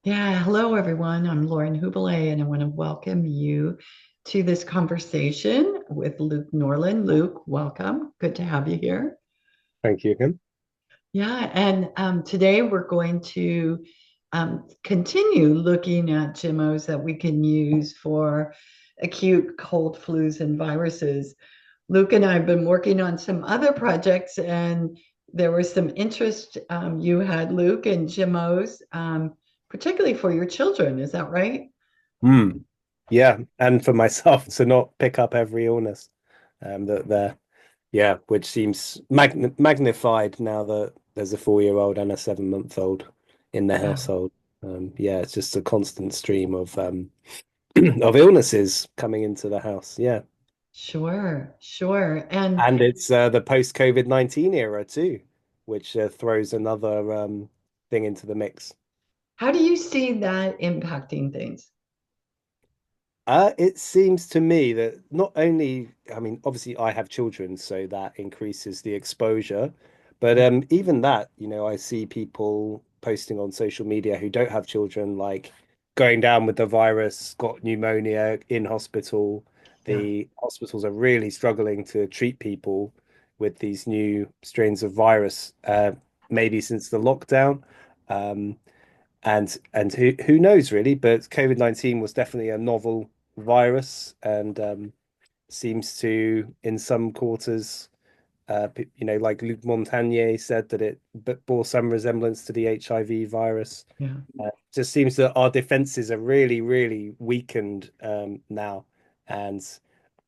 Yeah, hello everyone. I'm Lauren Hubele, and I want to welcome you to this conversation with Luke Norland. Luke, welcome. Good to have you here. Thank you again. Yeah, and today we're going to continue looking at Gemmos that we can use for acute cold flus and viruses. Luke and I have been working on some other projects, and there was some interest you had, Luke, in Gemmos, particularly for your children. Is that right? Mm. Yeah, and for myself to not pick up every illness that there, yeah, which seems magnified now that there's a 4-year-old and a 7-month-old in the Yeah, household. Yeah, it's just a constant stream of of illnesses coming into the house. Yeah, sure, sure. And and it's the post-COVID-19 era too, which throws another thing into the mix. how do you see that impacting things? It seems to me that not only, I mean, obviously I have children, so that increases the exposure. But Yeah, even that, I see people posting on social media who don't have children, like going down with the virus, got pneumonia in hospital. yeah, The hospitals are really struggling to treat people with these new strains of virus, maybe since the lockdown. Um, and who knows really, but COVID-19 was definitely a novel virus and seems to in some quarters like Luc Montagnier said that it bore some resemblance to the HIV virus. yeah. Just seems that our defenses are really, really weakened now and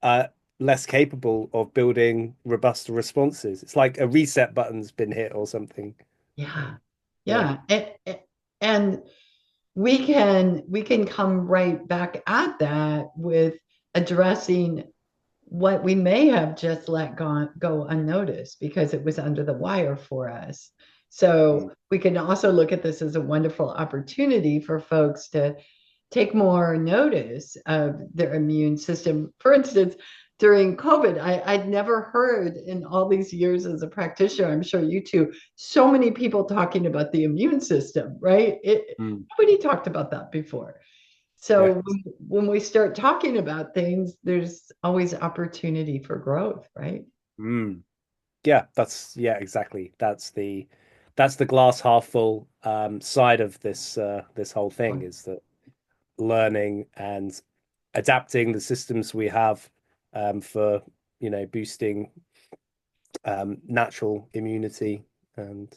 uh, less capable of building robust responses. It's like a reset button's been hit or something. Yeah. Yeah. Yeah. And we can come right back at that with addressing what we may have just let go unnoticed because it was under the wire for us. Mm. So we can also look at this as a wonderful opportunity for folks to take more notice of their immune system. For instance, during COVID, I'd never heard in all these years as a practitioner, I'm sure you too, so many people talking about the immune system, right? Mm. Nobody talked about that before. Yeah. So when we start talking about things, there's always opportunity for growth, right? Mm. Yeah, exactly. That's the glass half full side of this whole thing Sure. is that learning and adapting the systems we have for boosting natural immunity, and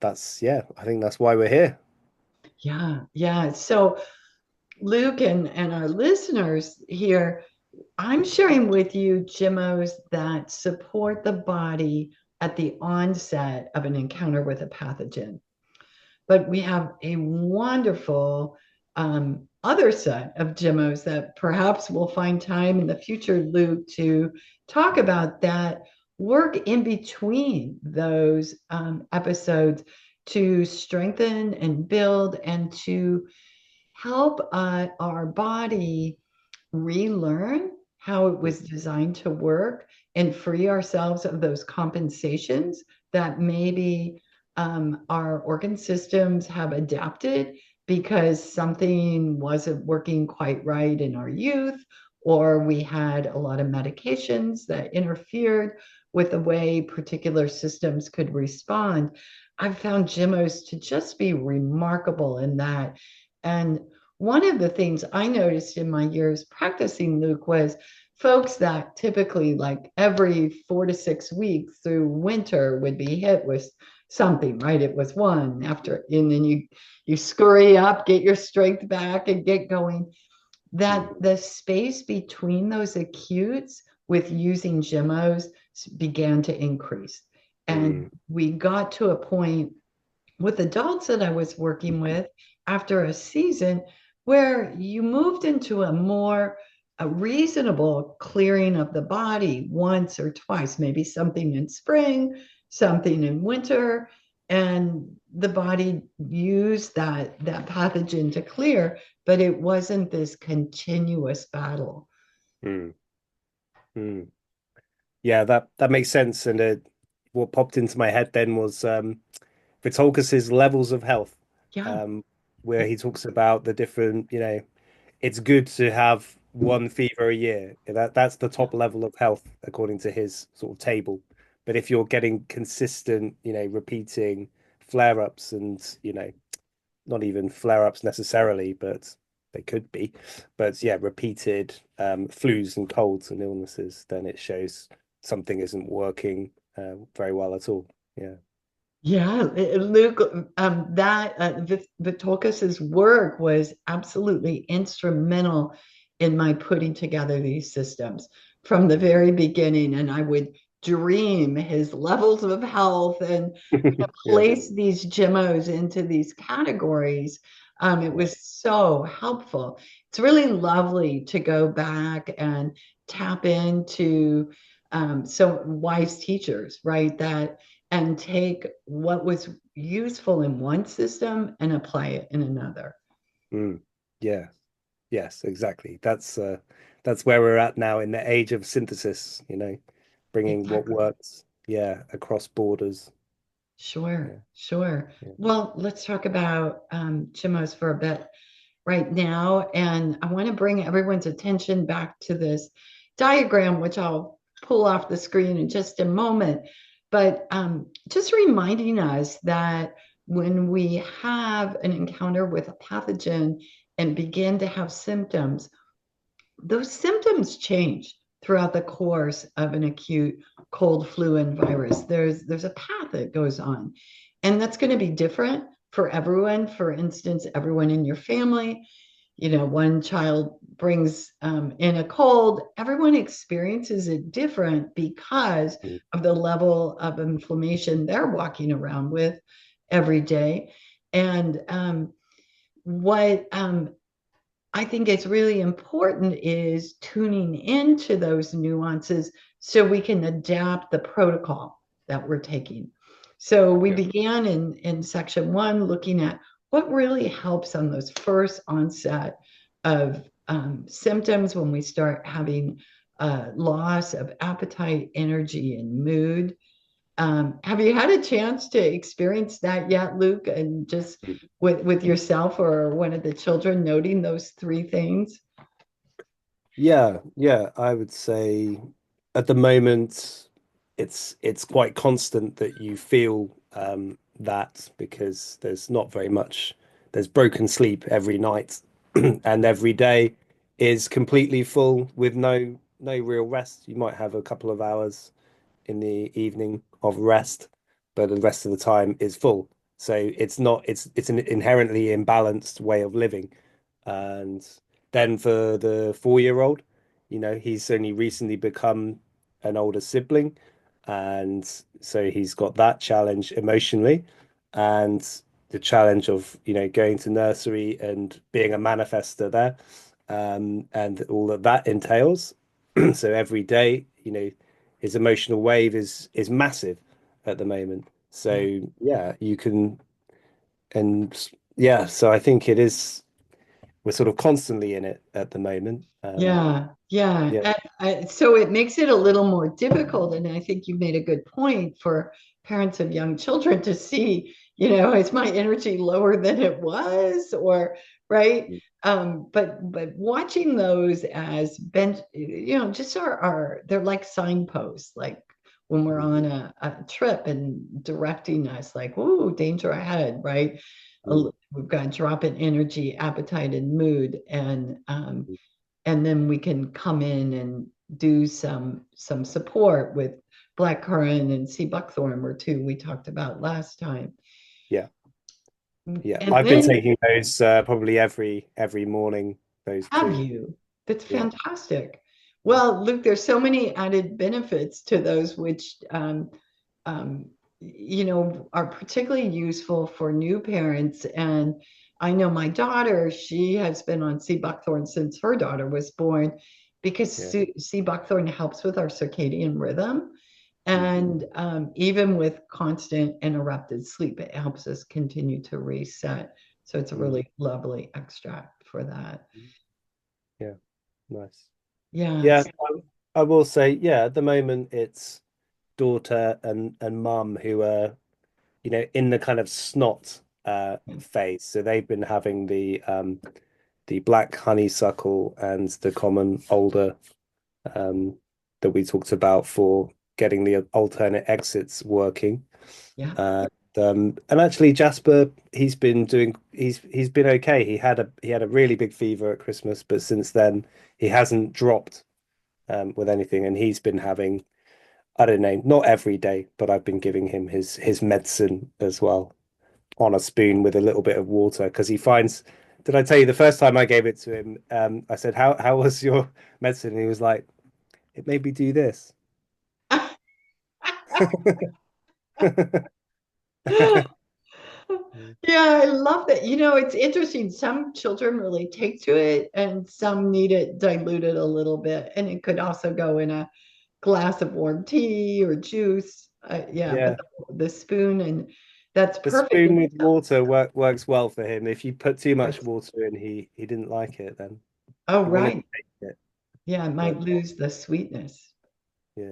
I think that's why we're here. Yeah, yeah. So Luke and our listeners here, I'm sharing with you Gemmos that support the body at the onset of an encounter with a pathogen. But we have a wonderful other set of Gemmos that perhaps we'll find time in the future, Luke, to talk about that work in between those episodes to strengthen and build and to help our body relearn how it was designed to work and free ourselves of those compensations that maybe our organ systems have adapted because something wasn't working quite right in our youth, or we had a lot of medications that interfered with the way particular systems could respond. I've found Gemmos to just be remarkable in that. And one of the things I noticed in my years practicing, Luke, was folks that typically, like every 4 to 6 weeks through winter, would be hit with something, right? It was one after, and then you scurry up, get your strength back, and get going. That Mm. the space between those acutes with using Gemmos began to increase. And Mm. we got to a point with adults that I was working with after a season where you moved into a reasonable clearing of the body once or twice, maybe something in spring, something in winter, and the body used that pathogen to clear, but it wasn't this continuous battle. Mm. Mm. Yeah, that makes sense. And what popped into my head then was Vitolkas's levels of health. Yeah, Um, where he talks about the different, it's good to have one fever a year. That's the top level of health according to his sort of table. But if you're getting consistent, repeating flare-ups and, not even flare-ups necessarily, but they could be. But yeah, repeated flus and colds and illnesses, then it shows something isn't working very well at all. Yeah. Yeah, Luke, that Vitolkas's work was absolutely instrumental in my putting together these systems from the very beginning. And I would dream his levels of health and Yeah. place these Gemmos into these categories. It Yeah. was so helpful. It's really lovely to go back and tap into so wise teachers, right? That and take what was useful in one system and apply it in another. Mm. Yeah. Yes, exactly. That's where we're at now in the age of synthesis, bringing what Exactly. works, yeah, across borders. Sure, Yeah. sure. Yeah. Well, let's talk about Gemmos for a bit right now. And I want to bring everyone's attention back to this diagram, which I'll pull off the screen in just a moment. But just reminding us that when we have an encounter with a pathogen and begin to have symptoms, those symptoms change throughout the course of an acute cold, flu, and virus. There's a path that goes on, and that's going to be different for everyone. For instance, everyone in your family, one child brings in a cold, everyone experiences it different because Mm. of the level of inflammation they're walking around with every day. And what I think it's really important is tuning into those nuances so we can adapt the protocol that we're taking. So we Yeah. began in section one looking at what really helps on those first onset of symptoms when we start having loss of appetite, energy, and mood. Have you had a chance to experience that yet, Luke? And just with yourself or one of the children noting those three things? Yeah, yeah, I would say at the moment it's quite constant that you feel that because there's not very much there's broken sleep every night and every day is completely full with no real rest. You might have a couple of hours in the evening of rest, but the rest of the time is full. So it's an inherently imbalanced way of living. And then for the 4-year-old, he's only recently become an older sibling. And so he's got that challenge emotionally and the challenge of, going to nursery and being a manifester there, and all that that entails. So every day, his emotional wave is massive at the moment. Yeah. So yeah, you can, and yeah, so I think it is we're sort of constantly in it at the moment. Yeah, yeah. Yeah, So it makes it a little more difficult. And I think you made a good point for parents of young children to see, is my energy lower than it was, or right? But watching those as bench, just they're like signposts, like when we're on a trip and directing us, like, ooh, danger ahead, right? We've got a drop in energy, appetite, and mood, and then we can come in and do some support with blackcurrant and sea buckthorn were two we talked about last time. yeah, yeah. And I've been then taking those probably every morning. Those have two. you? That's Yeah, fantastic. Well, Luke, there's so many added benefits to those which um, are particularly useful for new parents. And I know my daughter, she has been on sea buckthorn since her daughter was born because yeah. sea buckthorn helps with our circadian rhythm. Mm. And even with constant interrupted sleep, it helps us continue to reset. So it's a Mm. really lovely extract for that. Yeah, nice. Yeah, Yes. I will say, yeah, at the moment it's daughter and mum who are, in the kind of snot phase. So they've been having the black honeysuckle and the common alder um, that we talked about for getting the alternate exits working. Yeah. And actually Jasper, he's been okay. He had a really big fever at Christmas, but since then he hasn't dropped with anything, and he's been having, I don't know, not every day, but I've been giving him his medicine as well on a spoon with a little bit of water because he finds. Did I tell you the first time I gave it to him? I said, "How was your medicine?" And he was like, "It made me do this." Yeah, I love that. It's interesting. Some children really take to it, and some need it diluted a little bit. And it could also go in a glass of warm tea or juice. Yeah, but Yeah, the spoon, and that's the perfect. spoon with water works well for him. If you put too much Yes. water in, he didn't like it. Then Oh, he wanted right. to take it, Yeah, it but might lose the sweetness. yeah,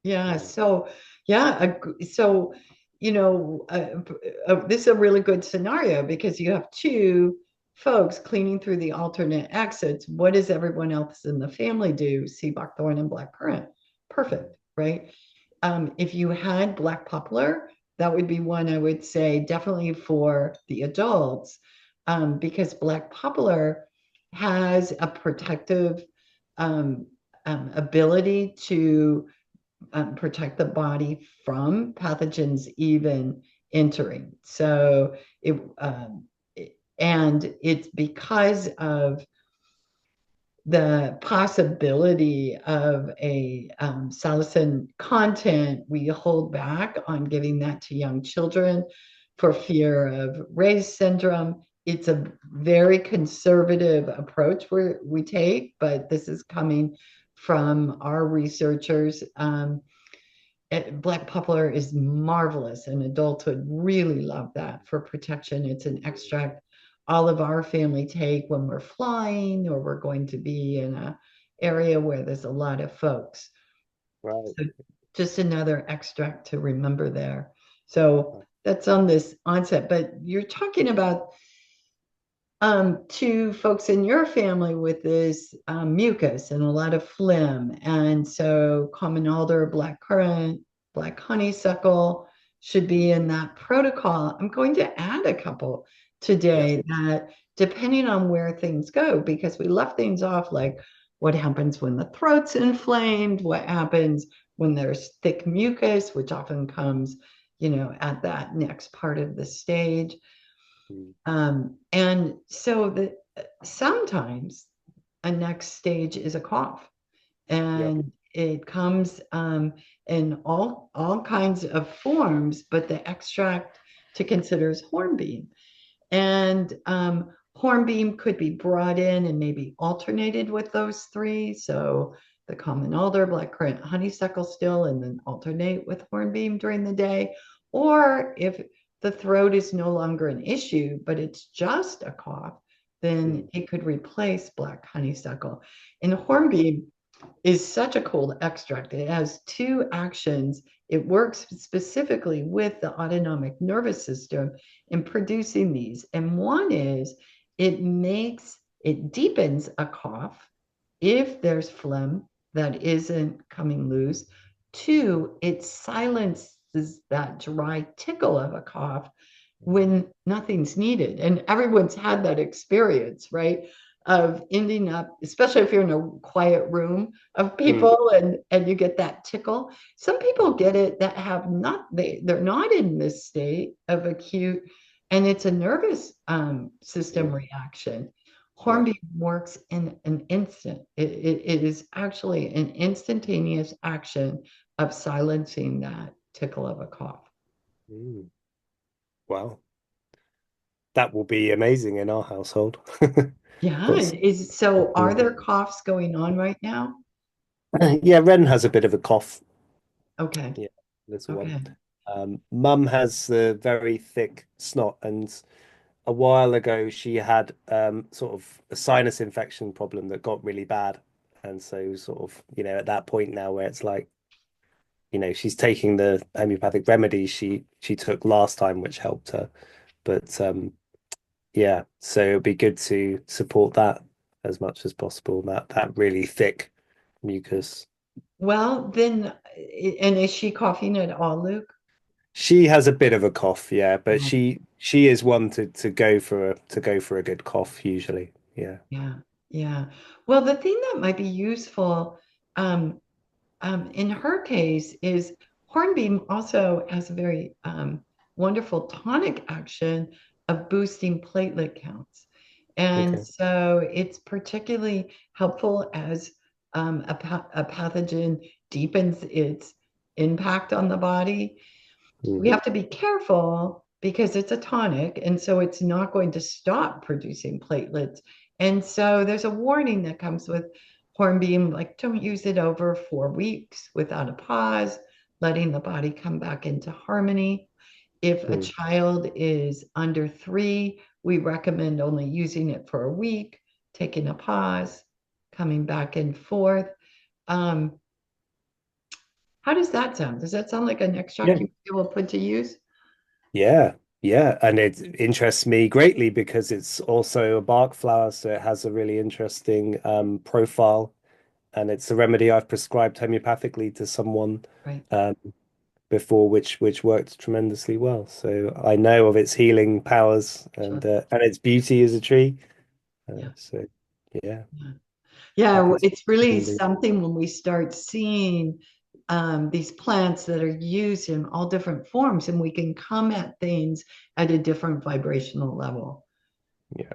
Yeah. yeah, So, yeah. So, this is a really good scenario because you have two folks cleaning through the alternate exits. What does everyone else in the family do? Sea buckthorn and blackcurrant. Perfect, right? If you had black poplar, that would be one I would say definitely for the adults, because black poplar has a protective um, ability to protect the body from pathogens even entering. So and it's because of the possibility of a salicin content, we hold back on giving that to young children for fear of Ray's syndrome. It's a very conservative approach we take, but this is coming from our researchers. Black poplar is marvelous, and adults would really love that for protection. It's an extract all of our family take when we're flying or we're going to be in a area where there's a lot of folks. right. So just another extract to remember there. So that's on this onset, but you're talking about two folks in your family with this mucus and a lot of phlegm. And so common alder, black currant, black honeysuckle should be in that protocol. I'm going to add a couple Yeah. today that depending on where things go, because we left things off like what happens when the throat's inflamed, what happens when there's thick mucus, which often comes, at that next part of the stage. Mm. And so sometimes a next stage is a cough, Yep. and it comes in all kinds of forms, but the extract to consider is hornbeam. And hornbeam could be brought in and maybe alternated with those three. So the common alder, blackcurrant, honeysuckle still, and then alternate with hornbeam during the day. Or if the throat is no longer an issue, but it's just a cough, then Mm. it could replace black honeysuckle. And hornbeam is such a cool extract. It has two actions. It works specifically with the autonomic nervous system in producing these. And one is it deepens a cough if there's phlegm that isn't coming loose. Two, it silences that dry tickle of a cough when nothing's needed. And everyone's had that experience, right? Of ending up, especially if you're in a quiet room of Mm. people and you get that tickle. Some people get it that have not, they're not in this state of acute, and it's a nervous system Mm. reaction. Yeah. Hornbeam works in an instant. It is actually an instantaneous action of silencing that tickle of a cough. Mm. Wow. That will be amazing in our household. Yeah, Got so are some- there coughs going on right now? Yeah, Ren has a bit of a cough. Okay, Yeah, little one. okay. Mum has the very thick snot, and a while ago she had sort of a sinus infection problem that got really bad. And so sort of, at that point now where it's like, she's taking the homeopathic remedies she took last time, which helped her. But yeah, so it'd be good to support that as much as possible. That really thick mucus. Well, then, and is she coughing at all, Luke? She has a bit of a cough, yeah, but Oh, she is one to go for a good cough usually. Yeah. yeah, yeah. Well, the thing that might be useful, um, in her case is Hornbeam also has a very wonderful tonic action of boosting platelet counts. And Okay. so it's particularly helpful as a pathogen deepens its impact on the body. Mm, We have to be careful because it's a tonic, and so it's not going to stop producing platelets. And so there's a warning that comes with hornbeam, like don't use it over 4 weeks without a pause, letting the body come back into harmony. If a mm, child is under 3, we recommend only using it for a week, taking a pause, coming back and forth. Um, how does that sound? Does that sound like an extract yeah. you will put to use? Yeah. Yeah. And it interests me greatly because it's also a bark flower, so it has a really interesting profile. And it's a remedy I've prescribed homeopathically to someone Right. um, before, which worked tremendously well. So I know of its healing powers Sure. and its beauty as a tree. Yeah. So yeah, Yeah. Yeah. happy to It's really recommend it. something when we start seeing these plants that are used in all different forms, and we can come at things at a different vibrational level. Yeah,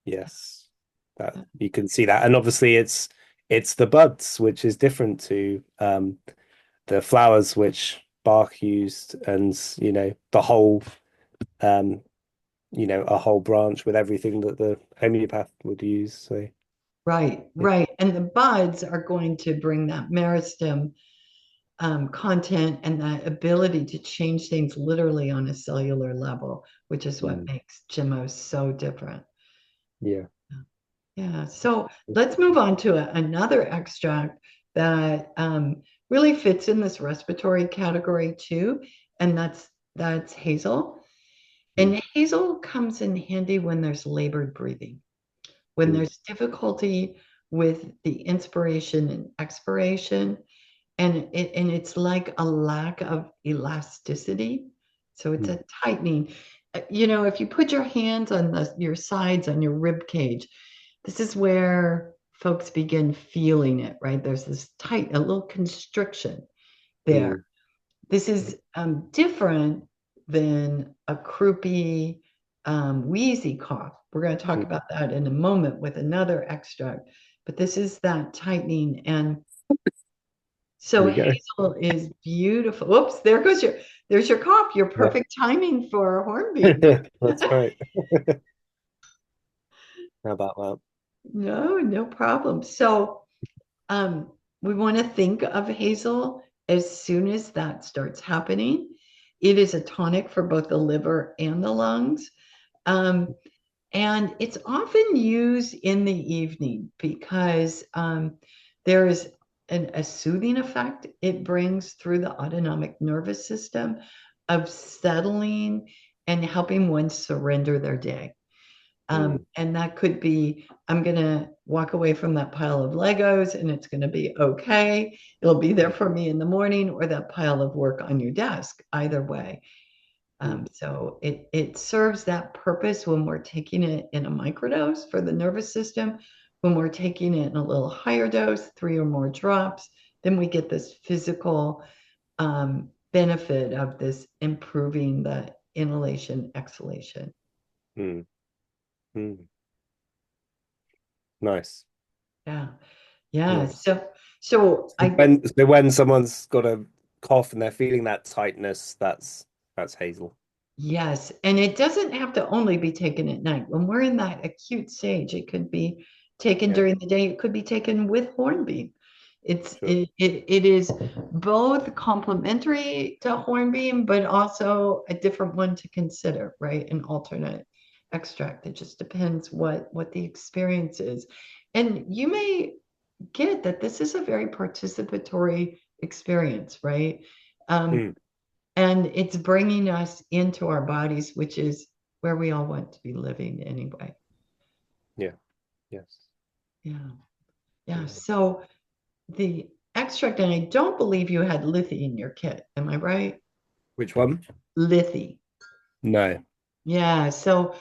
yes, that you can see that, and obviously it's the buds which is different to the flowers which Bach used, and the whole um a whole branch with everything that the homeopath would use. So Right, yeah. right. And the buds are going to bring that meristem content and that ability to change things literally on a cellular level, which is what Mm, makes Gemmos so different. yeah. Yeah. So let's move on to another extract that really fits in this respiratory category too, and that's Hazel. Mm, And Hazel comes in handy when there's labored breathing, when mm, there's difficulty with the inspiration and expiration, and it's like a lack of elasticity. So it's mm, a tightening. If you put your hands on your sides on your rib cage, this is where folks begin feeling it, right? There's this tight, a little constriction there. mm, This is different than a croupy, wheezy cough. We're going to talk mm. about that in a moment with another extract, but this is that tightening. And There so you go. Hazel is beautiful. Oops, there's your cough. Your Yeah. perfect timing for a hornbeam. That's right. How about that? No, no problem. So um, we want to think of Hazel as soon as that starts happening. It is a tonic for both the liver and the lungs. Um, and it's often used in the evening because there is a soothing effect it brings through the autonomic nervous system of settling and helping one surrender their day. Mm, And that could be, I'm going to walk away from that pile of Legos and it's going to be okay. It'll be there for me in the morning, or that pile of work on your desk, either way. mm, So it serves that purpose when we're taking it in a microdose for the nervous system. When we're taking it in a little higher dose, 3 or more drops, then we get this physical benefit of this improving the inhalation, exhalation. mm, mm. Nice. Yeah. Yeah. Nice. So I When someone's got a cough and they're feeling that tightness, that's Hazel. Yes, and it doesn't have to only be taken at night. When we're in that acute stage, it could be taken Yeah, during the day. It could be taken with hornbeam. It's sure. it is both complementary to hornbeam, but also a different one to consider, right? An alternate extract. It just depends what the experience is. And you may get that this is a very participatory experience, right? Um, Mm, and it's bringing us into our bodies, which is where we all want to be living anyway. Yeah. Yes. Yeah. Yeah. Yeah. So the extract, and I don't believe you had Lithy in your kit. Am I right? Which one? Lithy. No. Yeah. So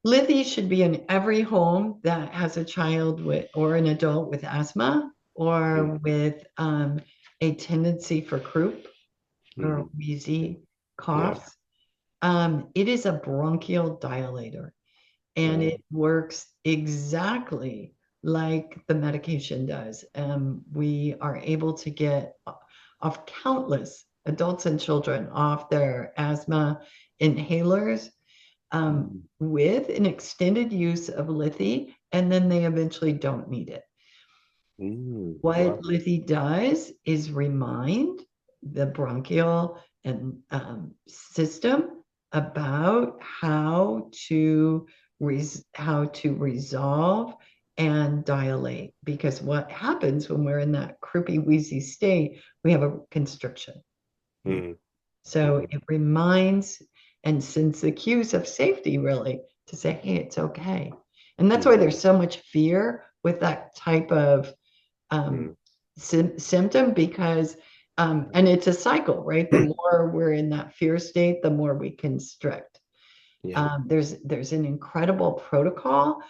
Lithy should be in every home that has a child with or an adult with asthma Mm, or with a tendency for croup or mm, wheezy yeah. coughs. It is a bronchial dilator and Mm, it works exactly like the medication does. We are able to get off countless adults and children off their asthma inhalers with an extended use of Lithy, and then they eventually don't need it. What wow. Lithy does is remind the bronchial and system about how to resolve and dilate. Because what happens when we're in that croupy, wheezy state, we have a constriction. Mm, So mm, it reminds and sends the cues of safety, really, to say, hey, it's okay. And that's why mm, there's so much fear with that type of um, mm. symptom because, and it's a cycle, right? The more we're in that fear state, the more we constrict. Yeah. There's an incredible protocol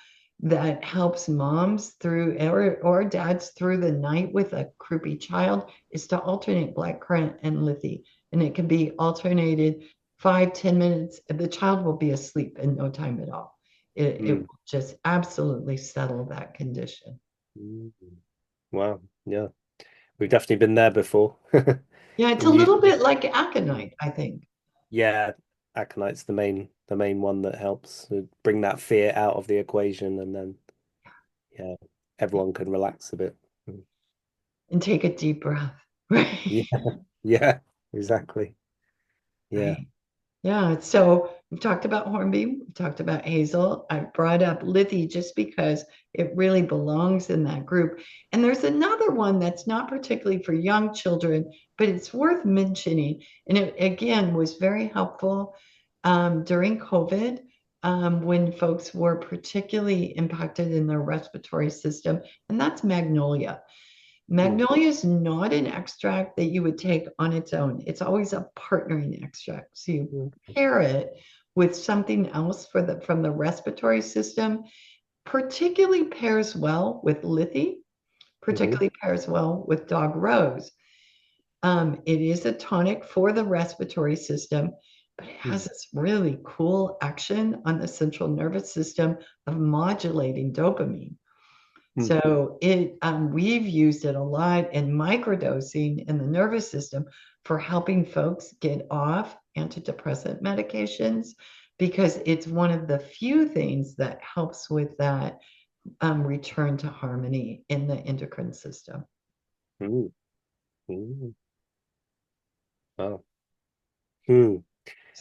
that helps moms through or dads through the night with a croupy child is to alternate blackcurrant and Lithy. And it can be alternated 5, 10 minutes. The child will be asleep in no time at all. It Mm, will just absolutely settle that condition. mm. Wow. Yeah. We've definitely been there before. Yeah, it's a And little bit usually, like mm, aconite, I think. yeah, aconite's the main one that helps to bring that fear out of the equation, and then yeah, everyone can relax a bit. Mm. And take a deep breath. Yeah. Right. Yeah. Exactly. Yeah. Right. Yeah, so we've talked about Hornbeam, we've talked about Hazel. I brought up Lithy just because it really belongs in that group. And there's another one that's not particularly for young children, but it's worth mentioning. And it again was very helpful during COVID when folks were particularly impacted in their respiratory system, and that's Magnolia. Mm, Magnolia is not an extract that you would take on its own. It's always a partnering extract. So you mm, pair it with something else from the respiratory system, particularly pairs well with Lithy, mhm, particularly pairs well with Dog Rose. It is a tonic for the respiratory system, but it has mm, this really cool action on the central nervous system of modulating dopamine. mm, So we've used it a lot in microdosing in the nervous system for helping folks get off antidepressant medications because it's one of the few things that helps with that return to harmony in the endocrine system. mm, mm. Wow. Hmm.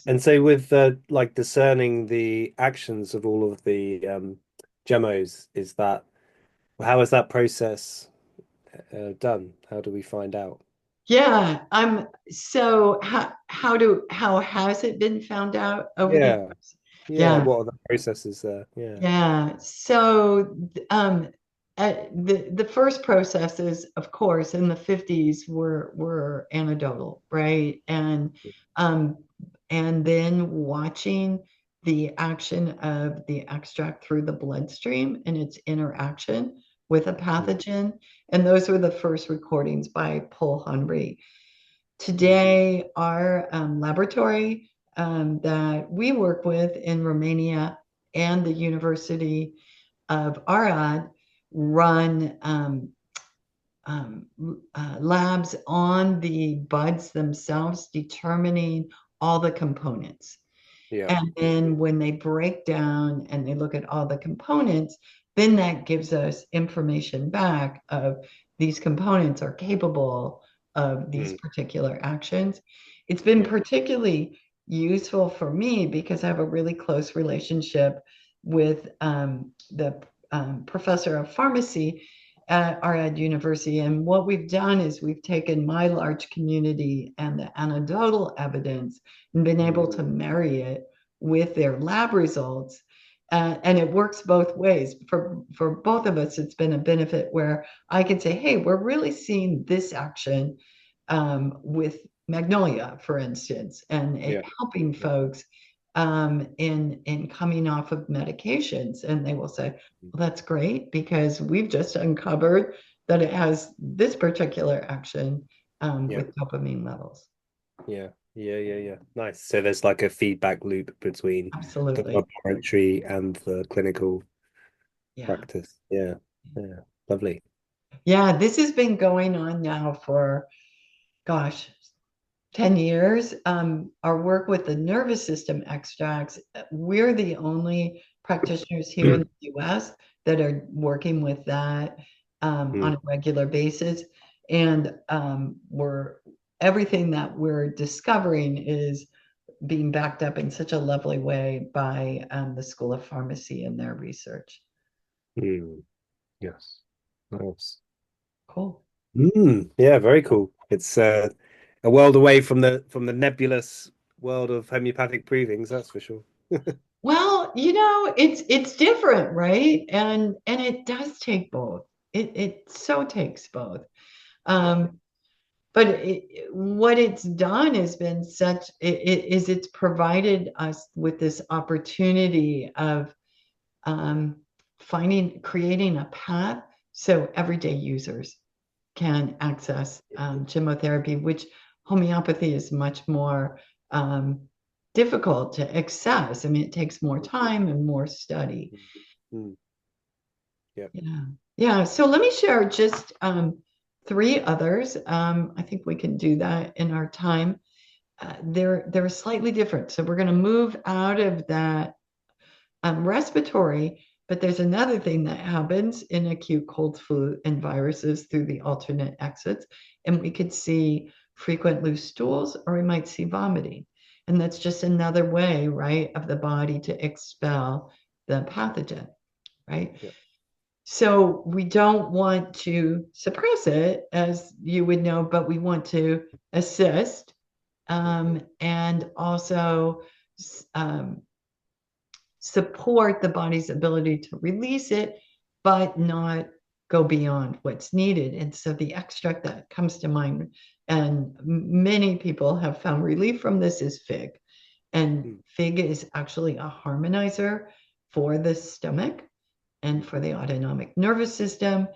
And so with like discerning the actions of all of the gemmos, is that how is that process done? How do we find out? Yeah, so how has it been found out over the Yeah. years? Yeah. Yeah. What are the processes there? Yeah. Yeah. So the first processes, of course, in the 50s were anecdotal, right? Um, and then watching the action of the extract through the bloodstream and its interaction with a Mm, pathogen. And those were the first recordings by Paul Henry. mm, Today, our laboratory that we work with in Romania and the University of Arad run um, labs on the buds themselves, determining all the components. yeah. And then when they break down and they look at all the components, then that gives us information back of these components are capable of these Mm, particular actions. It's been yeah. particularly useful for me because I have a really close relationship with the professor of pharmacy at our university. And what we've done is we've taken my large community and the anecdotal evidence and been able to Mm, marry it with their lab results. And it works both ways. For both of us, it's been a benefit where I can say, hey, we're really seeing this action with Magnolia, for instance, and it Yeah. helping Yeah. folks in coming off of medications. And they will say, well, that's great because we've just uncovered that it has this particular action Yeah. with dopamine levels. Yeah. Yeah. Yeah. Yeah. Nice. So there's like a feedback loop between the Absolutely. laboratory and the clinical Yeah. practice. Yeah. Yeah. Lovely. Yeah. This has been going on now for, gosh, 10 years. Our work with the nervous system extracts, we're the only practitioners here in the US that are working with that on Mm. a regular basis. And everything that we're discovering is being backed up in such a lovely way by the School of Pharmacy and their research. Mm. Yes. Nice. Cool. Yeah, very cool. It's a world away from the nebulous world of homeopathic provings, that's for sure. Well, it's different, right? And it does take both. It so takes both. Yeah. Um, but what it's done has been it's provided us with this opportunity of um, creating a path so everyday users can access chemotherapy, which homeopathy is much more um, difficult to access. I mean, it takes more time and more study. Mm. Yeah. Yeah. Yeah. So let me share just three others. I think we can do that in our time. They're slightly different. So we're going to move out of that respiratory, but there's another thing that happens in acute cold, flu, and viruses through the alternate exits. And we could see frequent loose stools, or we might see vomiting. And that's just another way, right, of the body to expel the pathogen, right? Yeah. So we don't want to suppress it, as you would know, but we want to assist and also um, support the body's ability to release it, but not go beyond what's needed. And so the extract that comes to mind, and many people have found relief from this, is fig. And Mm. fig is actually a harmonizer for the stomach and for the autonomic nervous system.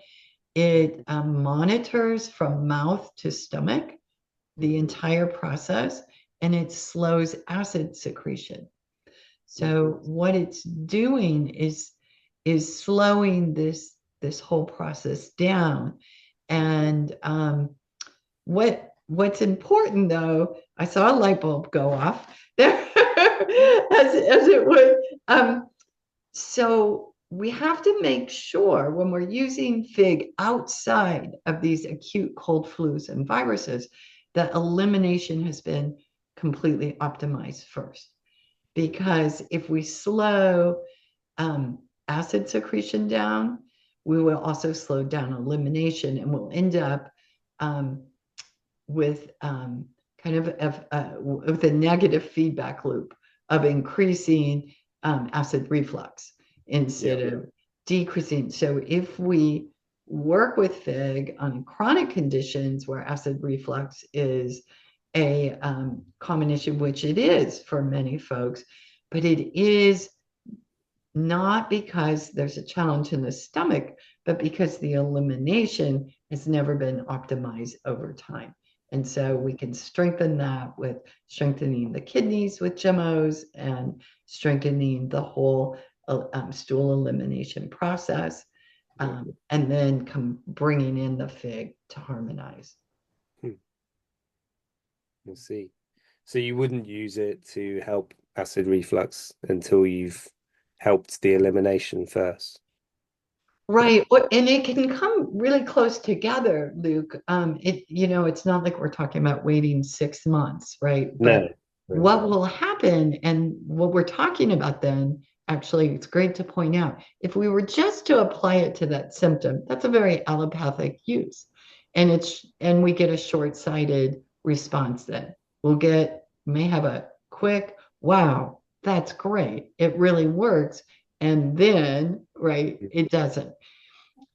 It monitors from mouth to stomach the entire process, and it slows acid secretion. Mhm. So what it's doing is slowing this whole process down. And what's important though, I saw a light bulb go off there as it would. So we have to make sure when we're using fig outside of these acute cold flus and viruses that elimination has been completely optimized first. Because if we slow um, acid secretion down, we will also slow down elimination and we'll end up um, with with a negative feedback loop of increasing acid reflux Yeah. instead of decreasing. So if we work with FIG on chronic conditions where acid reflux is a common issue, which it is for many folks, but it is not because there's a challenge in the stomach, but because the elimination has never been optimized over time. And so we can strengthen that with strengthening the kidneys with Gemmos and strengthening the whole stool elimination process, Yeah. and then bringing in the fig to harmonize. Hmm. I see. So you wouldn't use it to help acid reflux until you've helped the elimination first. Right. And it can come really close together, Luke. It's not like we're talking about waiting 6 months, right? But No. No. what will happen and what we're talking about then, actually, it's great to point out. If we were just to apply it to that symptom, that's a very allopathic use. And we get a short-sighted response then. May have a quick, wow. that's great. It really works. And then, right, it doesn't.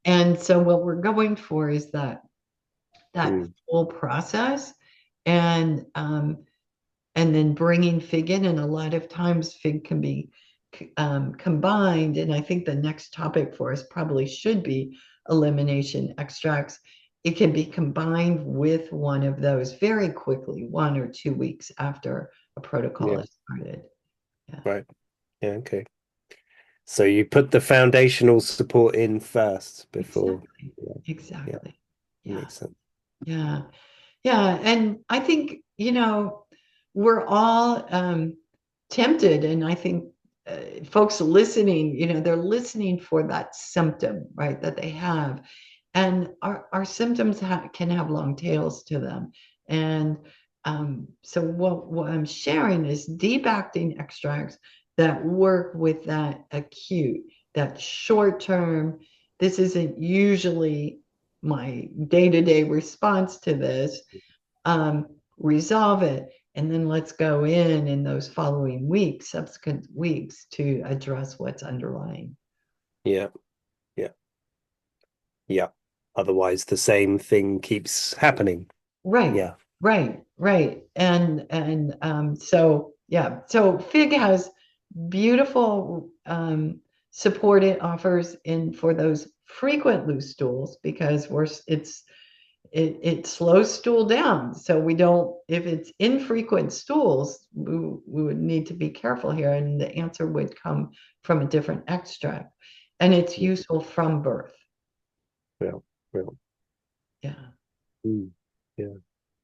And so what we're going for is that Mm. full process, and and then bringing fig in. And a lot of times fig can be combined. And I think the next topic for us probably should be elimination extracts. It can be combined with one of those very quickly, 1 or 2 weeks after a protocol Yeah, is started. Yeah, right. Yeah, okay. So you put the foundational support in first before. exactly. Yeah, yeah, Exactly. Yeah. makes sense. Yeah. Yeah. And I think, we're all tempted. And I think folks listening, they're listening for that symptom, right, that they have. And our symptoms can have long tails to them. And so what I'm sharing is deep acting extracts that work with that acute, that short term. This isn't usually my day-to-day response to this. Resolve it, and then let's go in those following weeks, subsequent weeks, to address what's underlying. Yeah, yeah, yeah. Otherwise, the same thing keeps happening. Right, Yeah. right. So yeah, so Fig has beautiful support it offers in for those frequent loose stools, because it slows stool down. So we don't, if it's infrequent stools, we would need to be careful here. And the answer would come from a different extract. And it's useful from birth. Real, real. Yeah. Mm. Yeah.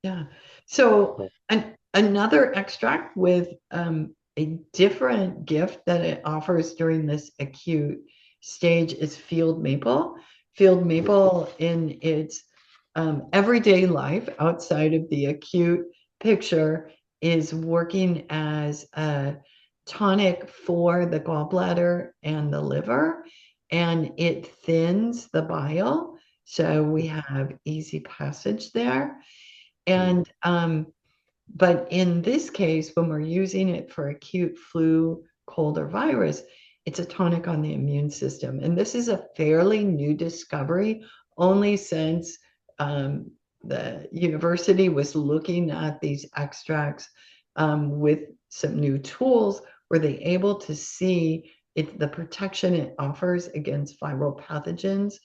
Yeah. So Right. another extract with a different gift that it offers during this acute stage is field maple. Field maple in its everyday life outside of the acute picture is working as a tonic for the gallbladder and the liver, and it thins the bile. So we have easy passage there. Mm. And but in this case, when we're using it for acute flu, cold, or virus, it's a tonic on the immune system. And this is a fairly new discovery, only since the university was looking at these extracts with some new tools. Were they able to see the protection it offers against viral pathogens,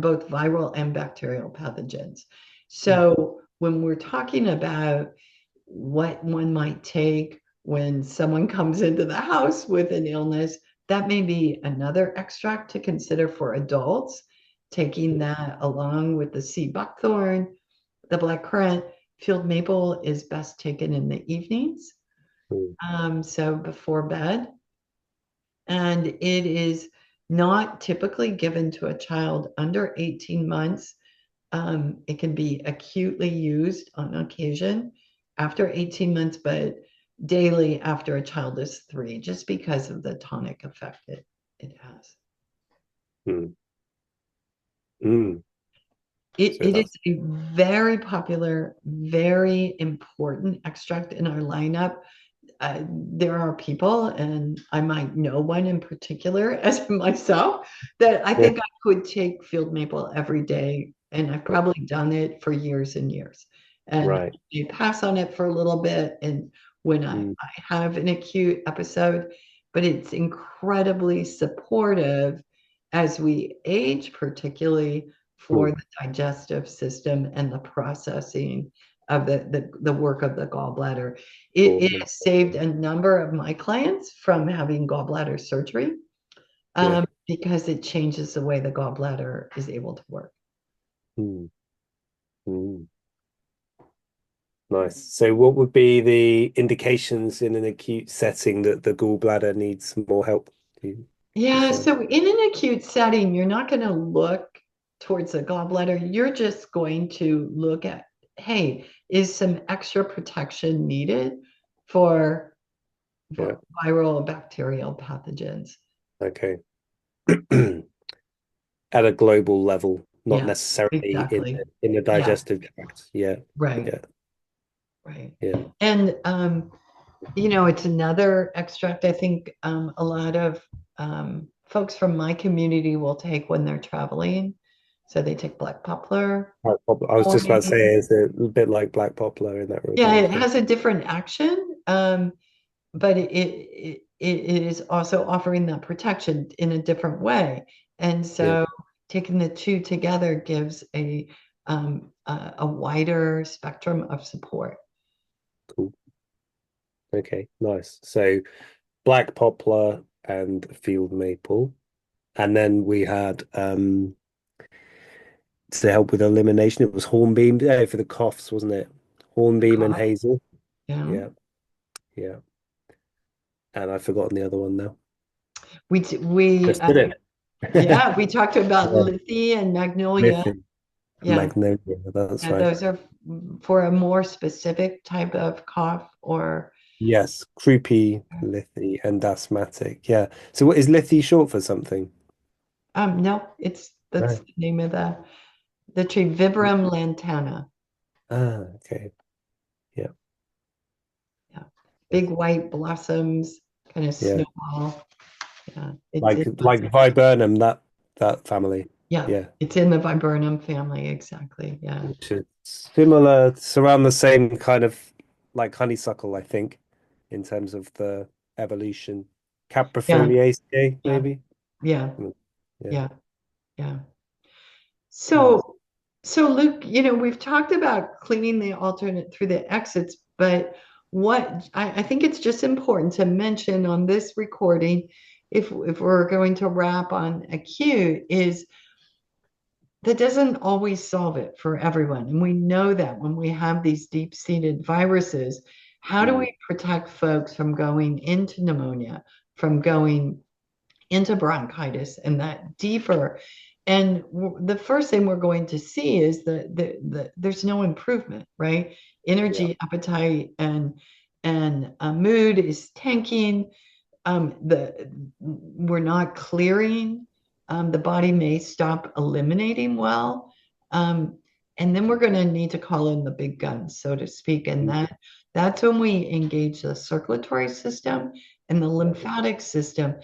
both viral and bacterial pathogens? Mm. So when we're talking about what one might take when someone comes into the house with an illness, that may be another extract to consider for adults, taking that along with the sea buckthorn, the black currant. Field maple is best taken in the evenings, Mm. so before bed. And it is not typically given to a child under 18 months. It can be acutely used on occasion after 18 months, but daily after a child is 3, just because of the tonic effect it has. Mm. Mm. It, So it is that's a very popular, very important extract in our lineup. There are people, and I might know one in particular as myself, that I yeah. think I could take field maple every day. And I've probably done it for years and years. And Right. you pass on it for a little bit. And when Mm. I have an acute episode, but it's incredibly supportive as we age, particularly for Mm. the digestive system and the processing of the work of the gallbladder. It Awesome. saved a number of my clients from having gallbladder surgery, Yeah. because it changes the way the gallbladder is able to work. Mm. Mm. Nice. So what would be the indications in an acute setting that the gallbladder needs more help? Do you Yeah, find? so in an acute setting, you're not going to look towards the gallbladder. You're just going to look at, hey, is some extra protection needed for Yeah. viral or bacterial pathogens? Okay. At a global level, not Yeah, necessarily exactly. in the Yeah, digestive tract. Yeah. right, Yeah. right. Yeah. And It's another extract I think a lot of folks from my community will take when they're traveling. So they take black poplar, I was just about to hornbeam. say, it's a bit like black poplar in that Yeah, regard. it Yeah. has a different action, but it is also offering that protection in a different way. And Yeah. so taking the two together gives a wider spectrum of support. Cool. Okay. Nice. So black poplar and field maple, and then we had to help with elimination. It was hornbeam, for the coughs, wasn't it? Hornbeam and Cough. hazel. Yeah. Yeah. Yeah. And I've forgotten the other one now. We Just did it. yeah, we talked about Yeah. Lithy and Magnolia. Lithium, Yeah. Magnolia. That's Yeah, right. those are for a more specific type of cough or Yes, croupy, lithy, and asthmatic. Yeah. So what is lithy short for something? no, that's Right. the name of the tree, Vibram lantana. Ah, okay. Yeah. Yeah. Big white blossoms, kind of Yeah. snowball. Yeah. Like viburnum, that family. Yeah, Yeah. it's in the viburnum family, exactly. Yeah. Which is similar, it's around the same kind of like honeysuckle, I think, in terms of the evolution. Yeah. Caprifoliaceae, Yeah. maybe. Yeah. Mm, yeah. Yeah. Yeah. Nice. So Luke, we've talked about cleaning the alternate through the exits, but what I think it's just important to mention on this recording, if we're going to wrap on acute, is that doesn't always solve it for everyone. And we know that when we have these deep-seated viruses, how do Mm, we protect folks from going into pneumonia, from going into bronchitis and that deeper. And the first thing we're going to see is that there's no improvement, right? yeah. Energy, appetite, and mood is tanking. We're not clearing. The body may stop eliminating well. Um, and then we're going to need to call in the big guns, so to speak. And Mm, that's when we engage the circulatory system and the yeah. lymphatic system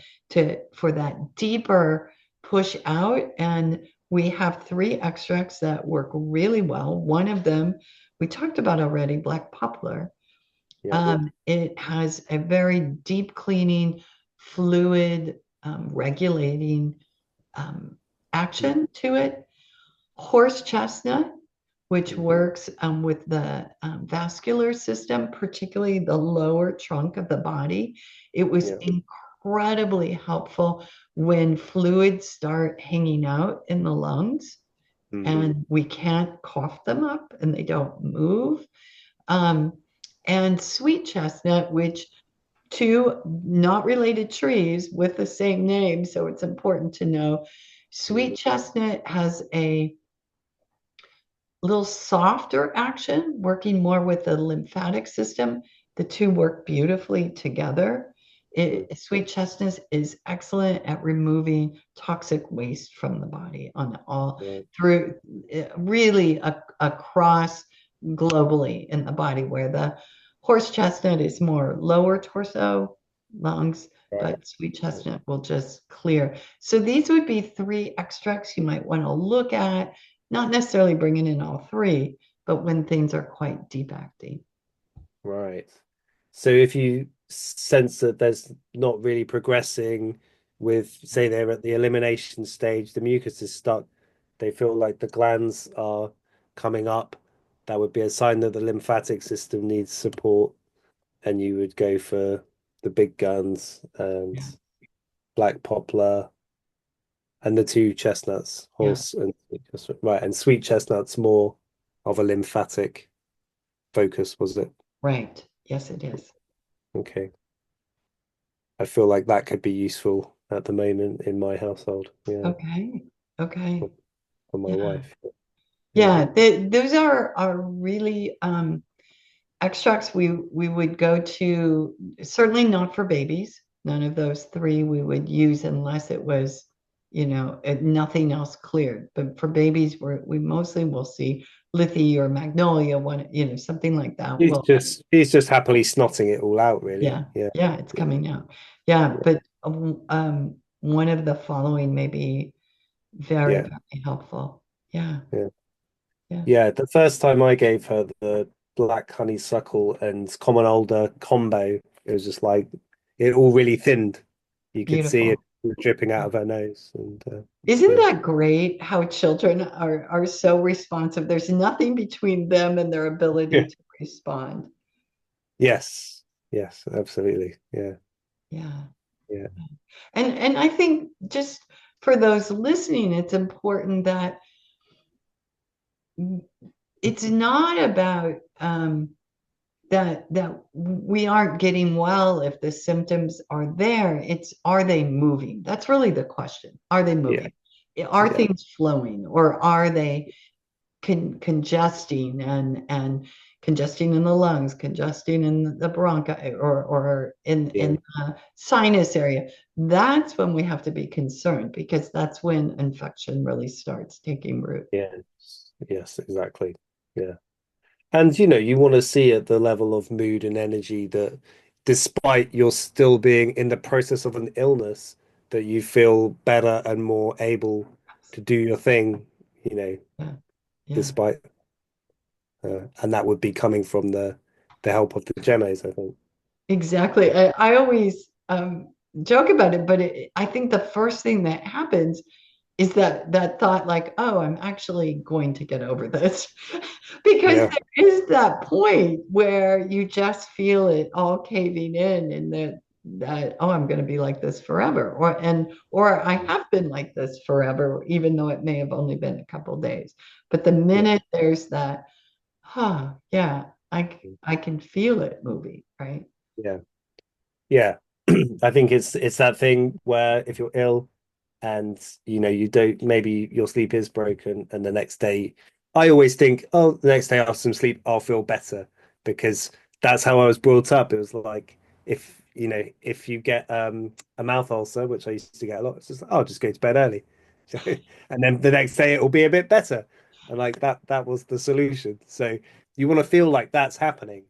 for that deeper push out. And we have three extracts that work really well. One of them we talked about already, black poplar. Yeah. It has a very deep cleaning, fluid regulating um, Mm, action to it. Horse chestnut, which mhm, works with the vascular system, particularly the lower trunk of the body. It was yeah. incredibly helpful when fluids start hanging out in the lungs Hmm. and we can't cough them up and they don't move. Um, and sweet chestnut, which two not related trees with the same name, so it's important to know. Mm, Sweet chestnut has a little softer action, working more with the lymphatic system. The two work beautifully together. mm, Sweet chestnut is excellent at removing toxic waste from the body on all right. through really across globally in the body, where the horse chestnut is more lower torso, lungs, Right. but sweet Right. chestnut will just clear. So these would be three extracts you might want to look at, not necessarily bringing in all three, but when things are quite deep acting. Right. So if you sense that there's not really progressing with, say, they're at the elimination stage, the mucus is stuck, they feel like the glands are coming up, that would be a sign that the lymphatic system needs support, and you would go for the big guns and Yeah, black poplar and the two chestnuts, yeah, horse and sweet chestnut. Right, and sweet chestnut's more of a lymphatic focus, was it? right. Yes, it is. Okay. I feel like that could be useful at the moment in my household. Yeah, Okay. Okay. for my Yeah. wife. Yeah. Yeah. Those are really extracts we would go to, certainly not for babies. None of those three we would use unless it was, nothing else cleared. But for babies, we mostly will see Lithy or Magnolia, one, something like that He's will, just happily snotting it all out, really. yeah, Yeah, yeah, it's coming out. Yeah, yeah, but one of the following may be very, yeah, very helpful. Yeah, yeah. yeah, Yeah, the first time I gave her the black honeysuckle and common alder combo, it was just like it all really thinned. You could see it beautiful. dripping out of her nose, and Isn't yeah, that great how children are so responsive? There's nothing between them and their ability yeah, to respond. yes, yes, absolutely, yeah, Yeah. yeah, And I think just for those listening, it's important that it's not about that we aren't getting well if the symptoms are there. It's, are they moving? That's really the question. Are they yeah, moving? Are yeah, things flowing, or are they congesting and congesting in the lungs, congesting in the bronchi, or in yeah, the sinus area? That's when we have to be concerned, because that's when infection really starts taking root. yeah, yes, exactly, yeah. And you want to see at the level of mood and energy that despite you're still being in the process of an illness, that you feel better and more able to do your thing, you know, Yeah, yeah. despite and that would be coming from the help of the Gemmos, I think. Exactly. I always joke about it, but I think the first thing that happens is that thought, like, oh, I'm actually going to get over this. Because Yeah, there is that point where you just feel it all caving in, and that, oh, I'm going to be like this forever, or I have been like this forever, even though it may have only been a couple days. But the yeah, minute there's that, yeah, I can feel it moving, right? yeah, yeah. I think it's that thing where if you're ill and you don't, maybe your sleep is broken, and the next day I always think, oh, the next day after some sleep I'll feel better, because that's how I was brought up. It was like, if you get a mouth ulcer, which I used to get a lot, it's just like, oh, just go to bed early. And then the next day it will be a bit better, and like that was the solution. So you want to feel like that's happening,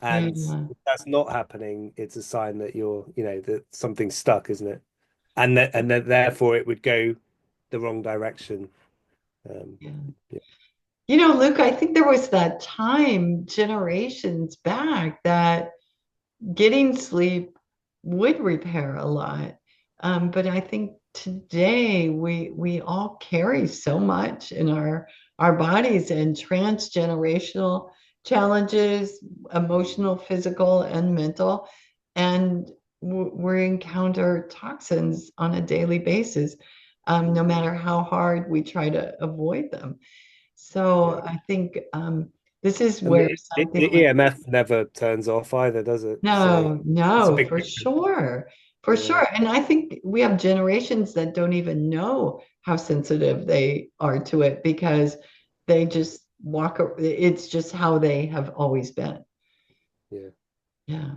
and Yeah, if that's not happening, it's a sign that that something's stuck, isn't it? And that therefore it would go the wrong direction. Um, yeah. yeah, Luke, I think there was that time generations back that getting sleep would repair a lot. But I think today we all carry so much in our bodies, and transgenerational challenges, emotional, physical, and mental, and we encounter toxins on a daily basis, no matter how hard we try to avoid them. So yeah. I think this is And where the something like, EMF never turns off either, does it? So no, it's a no, big for difference. sure. For Yeah, sure. And I think we have generations that don't even know how sensitive they are to it, because they just it's just how they have always been. yeah, Yeah.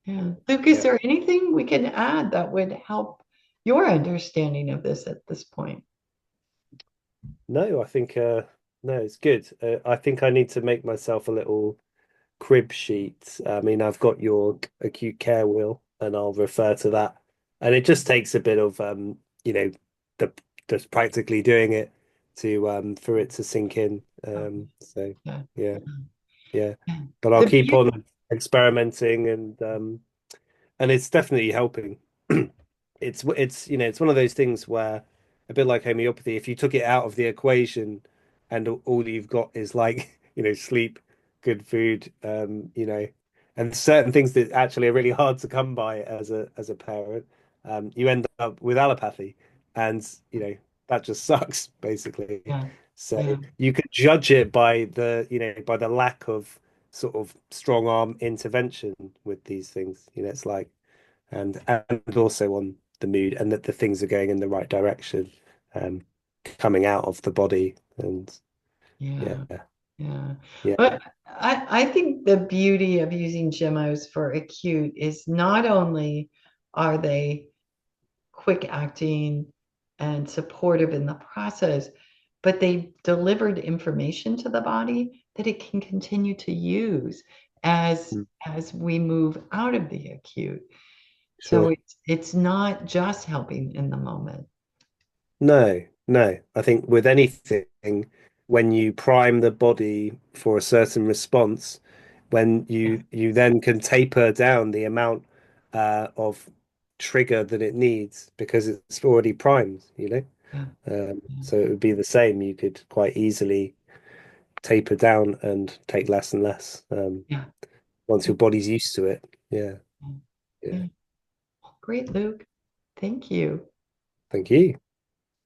Yeah. Luke, is yeah. there anything we can add that would help your understanding of this at this point? No, I think no, it's good. I think I need to make myself a little crib sheet. I mean, I've got your acute care wheel, and I'll refer to that. And it just takes a bit of the just practically doing it to for it to sink in. Okay. So Yeah. yeah, yeah. Yeah. But I'll The keep beauty, on experimenting, and it's definitely helping. It's one of those things where, a bit like homeopathy, if you took it out of the equation and all you've got is like sleep, good food, and certain things that actually are really hard to come by as a parent, you end up with allopathy, and that just sucks basically. yeah. So Yeah. you can judge it by the lack of sort of strong arm intervention with these things. It's like, and also on the mood, and that the things are going in the right direction, um, coming out of the body, and yeah, Yeah. Yeah. yeah, But I think the beauty of using Gemmos for acute is not only are they quick acting and supportive in the process, but they delivered information to the body that it can continue to use Mm. as we move out of the acute. So Sure. it's not just helping in the moment. No, no. I think with anything, when you prime the body for a certain response, when Yeah, you then can taper down the amount of trigger that it needs because it's already primed, you know? yeah, So it would be the same. You could quite easily taper down and take less and less yeah, once yeah, your body's used to it. Yeah, yeah, yeah. yeah. Great, Luke. Thank you. Thank you.